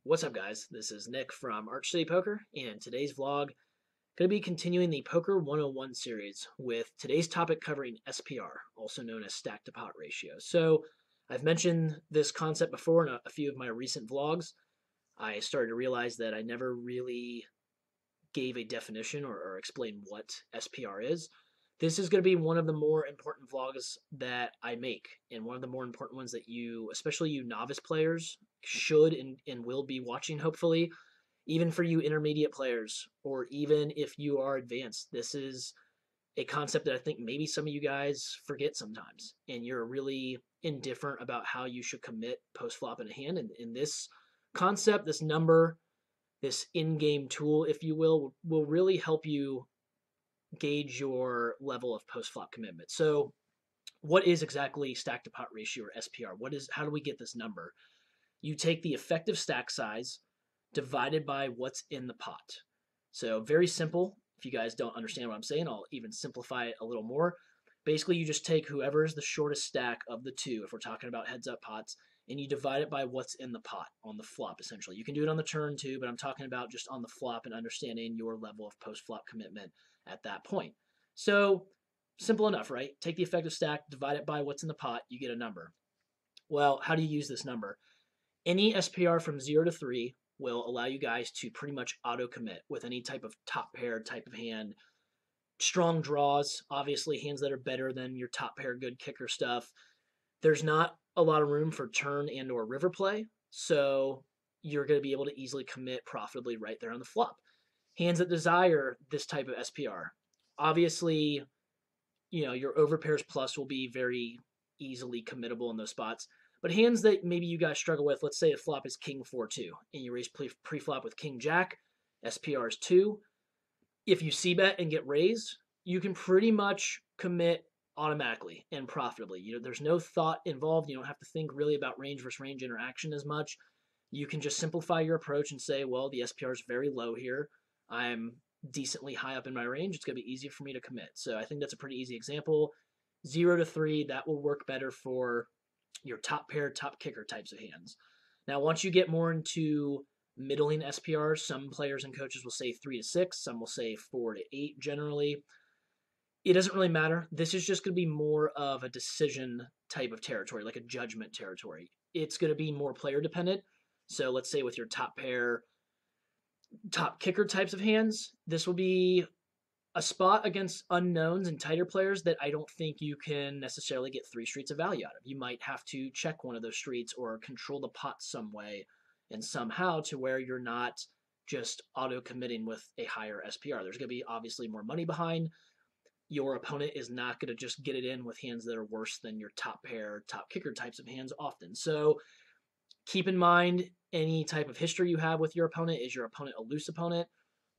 What's up, guys? This is Nick from Arch City Poker, and today's vlog going to be continuing the Poker 101 series with today's topic covering SPR, also known as stack to pot ratio. So, I've mentioned this concept before in a few of my recent vlogs. I started to realize that I never really gave a definition or explained what SPR is. This is going to be one of the more important vlogs that I make, and one of the more important ones that you, especially you novice players, should and will be watching, hopefully. Even for you intermediate players, or even if you are advanced, this is a concept that I think maybe some of you guys forget sometimes, and you're really indifferent about how you should commit post flop in a hand. And in this concept, this number, this in-game tool, if you will really help you gauge your level of post-flop commitment. So what is exactly stack to pot ratio, or SPR? How do we get this number? You take the effective stack size divided by what's in the pot. So very simple. If you guys don't understand what I'm saying, I'll even simplify it a little more. Basically, you just take whoever is the shortest stack of the two, if we're talking about heads up pots, and you divide it by what's in the pot on the flop, essentially. You can do it on the turn too, but I'm talking about just on the flop and understanding your level of post-flop commitment at that point. So simple enough, right? Take the effective stack, divide it by what's in the pot, you get a number. Well, how do you use this number? Any SPR from 0 to 3 will allow you guys to pretty much auto commit with any type of top pair type of hand. Strong draws, obviously hands that are better than your top pair good kicker stuff. There's not a lot of room for turn and or river play, so you're going to be able to easily commit profitably right there on the flop. Hands that desire this type of SPR. Obviously, your overpairs plus will be very easily committable in those spots. But hands that maybe you guys struggle with, let's say the flop is king 4-2, and you raise pre-flop with king jack, SPR is 2. If you c-bet and get raised, you can pretty much commit automatically and profitably. There's no thought involved. You don't have to think really about range versus range interaction as much. You can just simplify your approach and say, well, the SPR is very low here. I'm decently high up in my range. It's going to be easy for me to commit. So I think that's a pretty easy example. 0 to 3, that will work better for your top pair, top kicker types of hands. Now, once you get more into middling SPRs, some players and coaches will say 3 to 6, some will say 4 to 8 generally. It doesn't really matter. This is just going to be more of a decision type of territory, like a judgment territory. It's going to be more player dependent. So let's say with your top pair, top kicker types of hands, this will be a spot against unknowns and tighter players that I don't think you can necessarily get 3 streets of value out of. You might have to check one of those streets or control the pot some way and somehow to where you're not just auto committing with a higher SPR. There's going to be obviously more money behind. Your opponent is not going to just get it in with hands that are worse than your top pair, top kicker types of hands often. So keep in mind any type of history you have with your opponent. Is your opponent a loose opponent?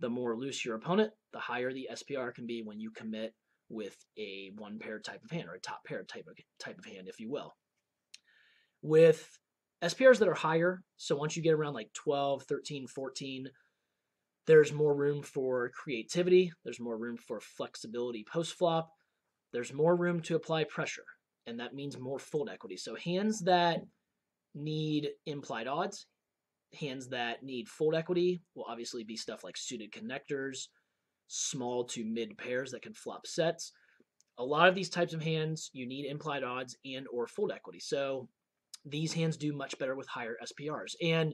The more loose your opponent, the higher the SPR can be when you commit with a one pair type of hand, or a top pair type of hand, if you will. With SPRs that are higher, so once you get around like 12, 13, 14, there's more room for creativity, there's more room for flexibility post-flop, there's more room to apply pressure, and that means more fold equity. So hands that need implied odds, hands that need fold equity will obviously be stuff like suited connectors, small to mid pairs that can flop sets. A lot of these types of hands, you need implied odds and or fold equity. So these hands do much better with higher SPRs. And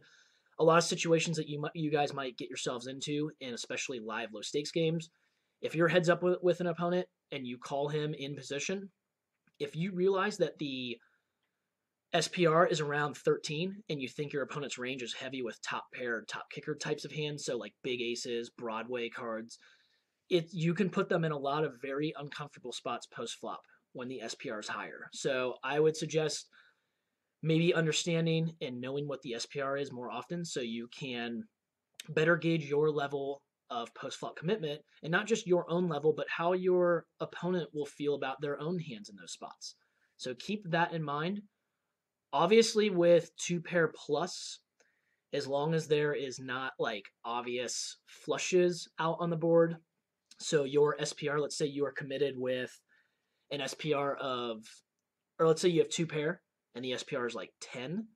a lot of situations that you guys might get yourselves into, and especially live low stakes games, if you're heads up with an opponent and you call him in position, if you realize that the SPR is around 13 and you think your opponent's range is heavy with top pair, top kicker types of hands, so like big aces, Broadway cards, you can put them in a lot of very uncomfortable spots post-flop when the SPR is higher. So I would suggest maybe understanding and knowing what the SPR is more often so you can better gauge your level of post-flop commitment, and not just your own level, but how your opponent will feel about their own hands in those spots. So keep that in mind. Obviously, with 2 pair plus, as long as there is not like obvious flushes out on the board, so your SPR, let's say you are committed with an SPR of, or let's say you have 2 pair and the SPR is like 10,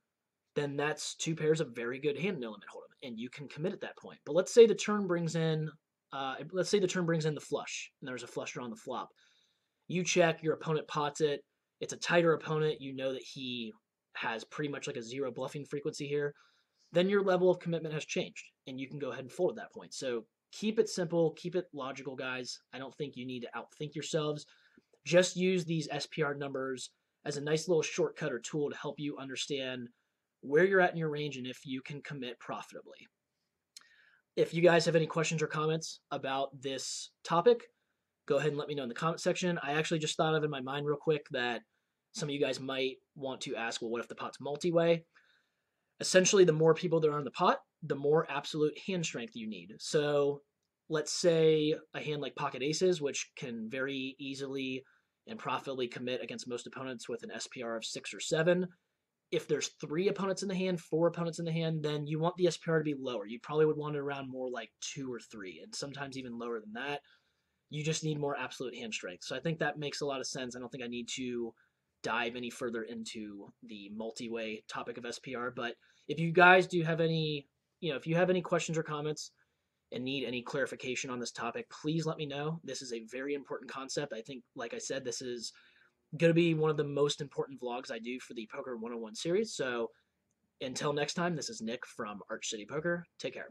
then that's two pairs of very good hand no limit hold'em, and you can commit at that point. But let's say the turn brings in, the flush, and there's a flush draw on the flop. You check, your opponent pots it. It's a tighter opponent. You know that he has pretty much like a zero bluffing frequency here. Then your level of commitment has changed, and you can go ahead and fold at that point. So keep it simple, keep it logical, guys. I don't think you need to outthink yourselves. Just use these SPR numbers as a nice little shortcut or tool to help you understand where you're at in your range and if you can commit profitably. If you guys have any questions or comments about this topic, go ahead and let me know in the comment section. I actually just thought of in my mind real quick that some of you guys might want to ask, well, what if the pot's multi-way? Essentially, the more people there are in the pot, the more absolute hand strength you need. So let's say a hand like pocket aces, which can very easily and profitably commit against most opponents with an SPR of 6 or 7. If there's 3 opponents in the hand, 4 opponents in the hand, then you want the SPR to be lower. You probably would want it around more like 2 or 3, and sometimes even lower than that. You just need more absolute hand strength. So I think that makes a lot of sense. I don't think I need to dive any further into the multi-way topic of SPR, but if you guys do have any, if you have any questions or comments and need any clarification on this topic, please let me know. This is a very important concept. I think, like I said, this is going to be one of the most important vlogs I do for the Poker 101 series. So until next time, this is Nick from Arch City Poker. Take care.